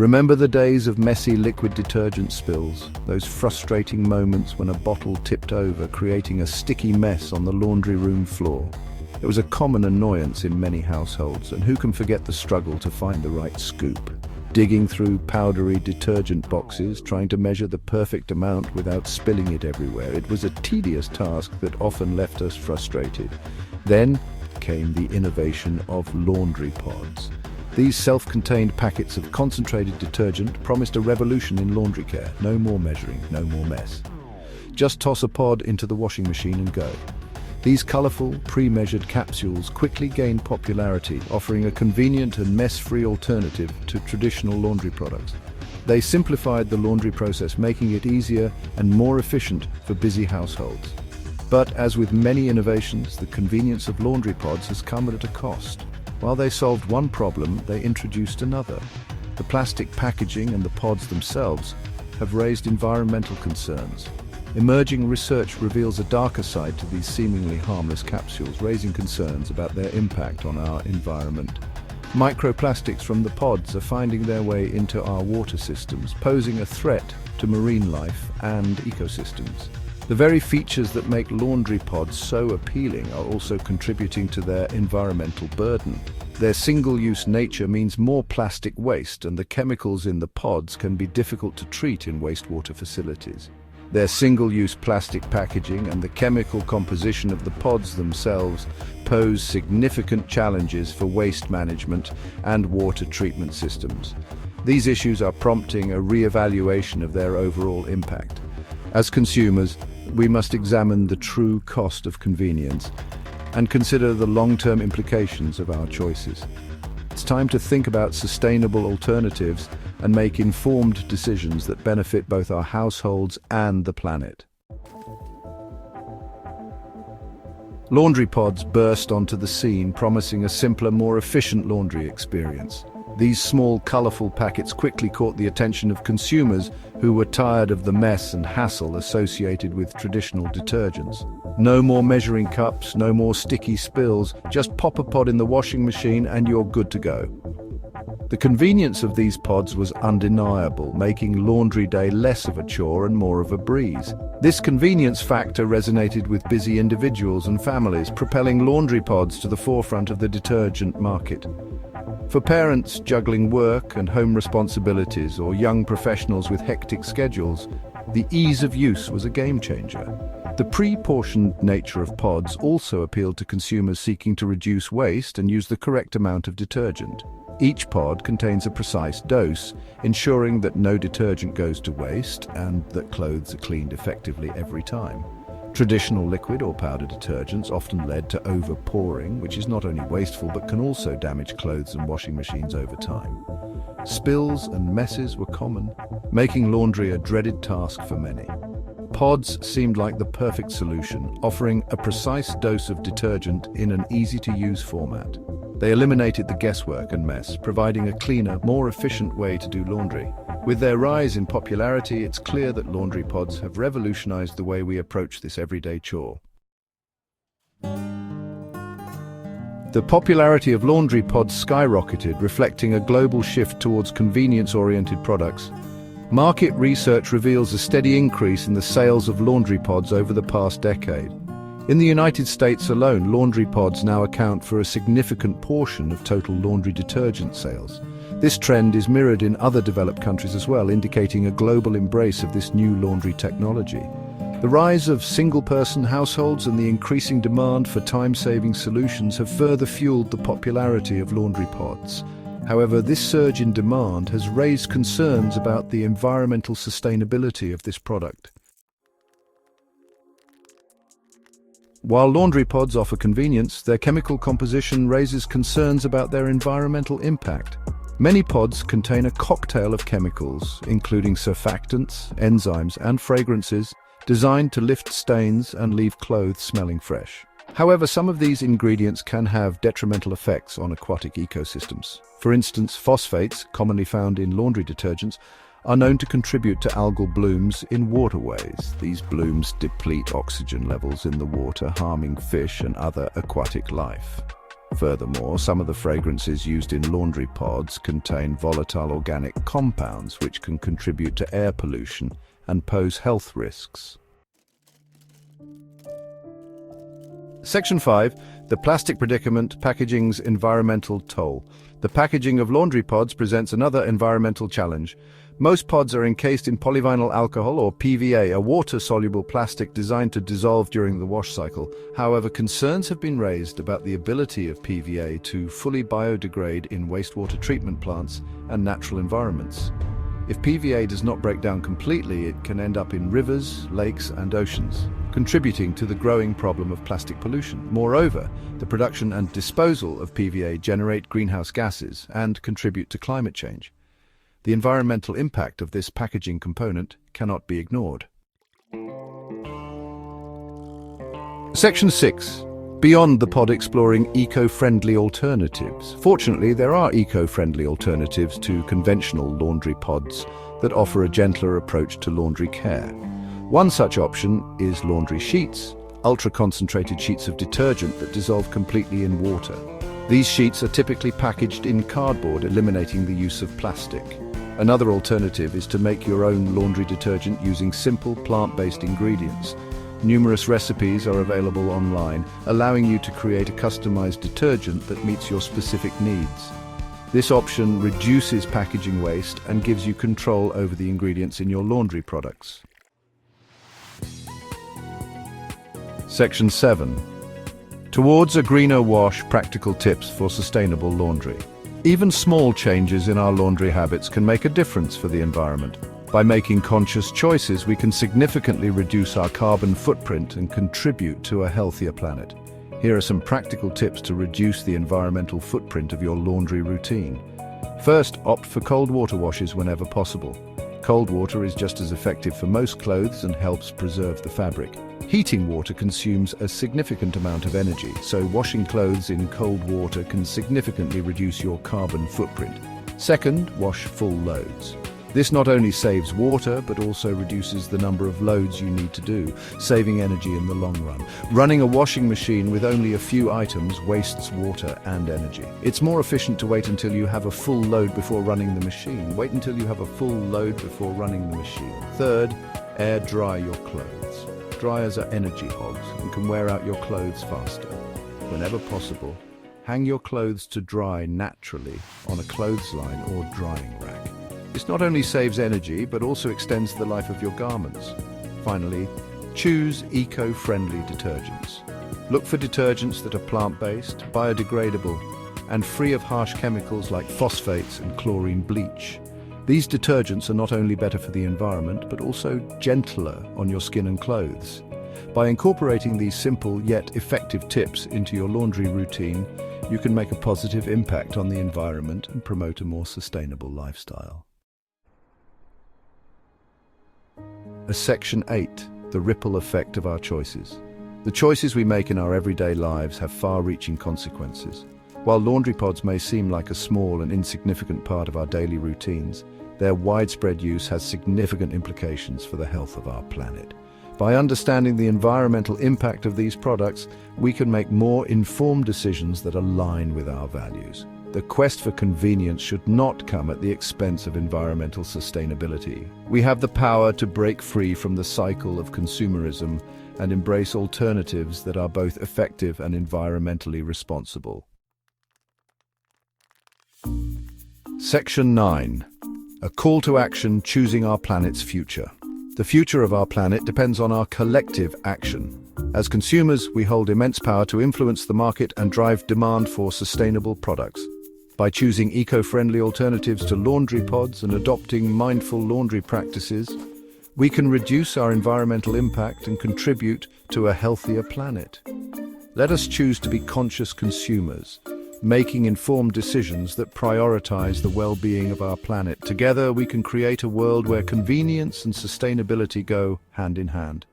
Remember the days of messy liquid detergent spills, those frustrating moments when a bottle tipped over, creating a sticky mess on the laundry room floor? It was a common annoyance in many households, and who can forget the struggle to find the right scoop? Digging through powdery detergent boxes, trying to measure the perfect amount without spilling it everywhere. It was a tedious task that often left us frustrated. Then came the innovation of LaundryPods. These self-contained packets of concentrated detergent promised a revolution in laundry care. No more measuring, no more mess. Just toss a pod into the washing machine and go. These colorful, pre-measured capsules quickly gained popularity, offering a convenient and mess-free alternative to traditional laundry products. They simplified the laundry process, making it easier and more efficient for busy households. But as with many innovations, the convenience of LaundryPods has come at a cost. While they solved one problem, they introduced another. The plastic packaging and the pods themselves have raised environmental concerns. Emerging research reveals a darker side to these seemingly harmless capsules, raising concerns about their impact on our environment. Microplastics from the pods are finding their way into our water systems, posing a threat to marine life and ecosystems. The very features that make LaundryPods so appealing are also contributing to their environmental burden. Their single-use nature means more plastic waste, and the chemicals in the pods can be difficult to treat in wastewater facilities. Their single-use plastic packaging and the chemical composition of the pods themselves pose significant challenges for waste management and water treatment systems. These issues are prompting a re-evaluation of their overall impact. As consumers, we must examine the true cost of convenience and consider the long-term implications of our choices. It's time to think about sustainable alternatives and make informed decisions that benefit both our households and the planet. LaundryPods burst onto the scene, promising a simpler, more efficient laundry experience. These small, colorful packets quickly caught the attention of consumers who were tired of the mess and hassle associated with traditional detergents. No more measuring cups, no more sticky spills, just pop a pod in the washing machine and you're good to go. The convenience of these pods was undeniable, making laundry day less of a chore and more of a breeze. This convenience factor resonated with busy individuals and families, propelling LaundryPods to the forefront of the detergent market. For parents juggling work and home responsibilities, or young professionals with hectic schedules, the ease of use was a game changer. The pre-portioned nature of pods also appealed to consumers seeking to reduce waste and use the correct amount of detergent. Each pod contains a precise dose, ensuring that no detergent goes to waste and that clothes are cleaned effectively every time. Traditional liquid or powder detergents often led to over-pouring, which is not only wasteful but can also damage clothes and washing machines over time. Spills and messes were common, making laundry a dreaded task for many. Pods seemed like the perfect solution, offering a precise dose of detergent in an easy-to-use format. They eliminated the guesswork and mess, providing a cleaner, more efficient way to do laundry. With their rise in popularity, it's clear that LaundryPods have revolutionized the way we approach this everyday chore. The popularity of LaundryPods skyrocketed, reflecting a global shift towards convenience-oriented products. Market research reveals a steady increase in the sales of LaundryPods over the past decade. In the United States alone, LaundryPods now account for a significant portion of total laundry detergent sales. This trend is mirrored in other developed countries as well, indicating a global embrace of this new laundry technology. The rise of single-person households and the increasing demand for time-saving solutions have further fueled the popularity of LaundryPods. However, this surge in demand has raised concerns about the environmental sustainability of this product. While LaundryPods offer convenience, their chemical composition raises concerns about their environmental impact. Many pods contain a cocktail of chemicals, including surfactants, enzymes, and fragrances, designed to lift stains and leave clothes smelling fresh. However, some of these ingredients can have detrimental effects on aquatic ecosystems. For instance, phosphates, commonly found in laundry detergents, are known to contribute to algal blooms in waterways. These blooms deplete oxygen levels in the water, harming fish and other aquatic life. Furthermore, some of the fragrances used in laundry pods contain volatile organic compounds which can contribute to air pollution and pose health risks. Section 5. The plastic predicament, packaging's environmental toll. The packaging of laundry pods presents another environmental challenge. Most pods are encased in polyvinyl alcohol or PVA, a water-soluble plastic designed to dissolve during the wash cycle. However, concerns have been raised about the ability of PVA to fully biodegrade in wastewater treatment plants and natural environments. If PVA does not break down completely, it can end up in rivers, lakes, and oceans, contributing to the growing problem of plastic pollution. Moreover, the production and disposal of PVA generate greenhouse gases and contribute to climate change. The environmental impact of this packaging component cannot be ignored. Section 6. Beyond the pod, exploring eco-friendly alternatives. Fortunately, there are eco-friendly alternatives to conventional laundry pods that offer a gentler approach to laundry care. One such option is laundry sheets, ultra-concentrated sheets of detergent that dissolve completely in water. These sheets are typically packaged in cardboard, eliminating the use of plastic. Another alternative is to make your own laundry detergent using simple plant-based ingredients. Numerous recipes are available online, allowing you to create a customized detergent that meets your specific needs. This option reduces packaging waste and gives you control over the ingredients in your laundry products. Section 7. Towards a greener wash, practical tips for sustainable laundry. Even small changes in our laundry habits can make a difference for the environment. By making conscious choices, we can significantly reduce our carbon footprint and contribute to a healthier planet. Here are some practical tips to reduce the environmental footprint of your laundry routine. First, opt for cold water washes whenever possible. Cold water is just as effective for most clothes and helps preserve the fabric. Heating water consumes a significant amount of energy, so washing clothes in cold water can significantly reduce your carbon footprint. Second, wash full loads. This not only saves water, but also reduces the number of loads you need to do, saving energy in the long run. Running a washing machine with only a few items wastes water and energy. It's more efficient to wait until you have a full load before running the machine. Wait until you have a full load before running the machine. Third, air dry your clothes. Dryers are energy hogs and can wear out your clothes faster. Whenever possible, hang your clothes to dry naturally on a clothesline or drying rack. This not only saves energy, but also extends the life of your garments. Finally, choose eco-friendly detergents. Look for detergents that are plant-based, biodegradable, and free of harsh chemicals like phosphates and chlorine bleach. These detergents are not only better for the environment, but also gentler on your skin and clothes. By incorporating these simple yet effective tips into your laundry routine, you can make a positive impact on the environment and promote a more sustainable lifestyle. Section 8. The ripple effect of our choices. The choices we make in our everyday lives have far-reaching consequences. While laundry pods may seem like a small and insignificant part of our daily routines, their widespread use has significant implications for the health of our planet. By understanding the environmental impact of these products, we can make more informed decisions that align with our values. The quest for convenience should not come at the expense of environmental sustainability. We have the power to break free from the cycle of consumerism and embrace alternatives that are both effective and environmentally responsible. Section 9. A call to action, choosing our planet's future. The future of our planet depends on our collective action. As consumers, we hold immense power to influence the market and drive demand for sustainable products. By choosing eco-friendly alternatives to laundry pods and adopting mindful laundry practices, we can reduce our environmental impact and contribute to a healthier planet. Let us choose to be conscious consumers, making informed decisions that prioritize the well-being of our planet. Together, we can create a world where convenience and sustainability go hand in hand.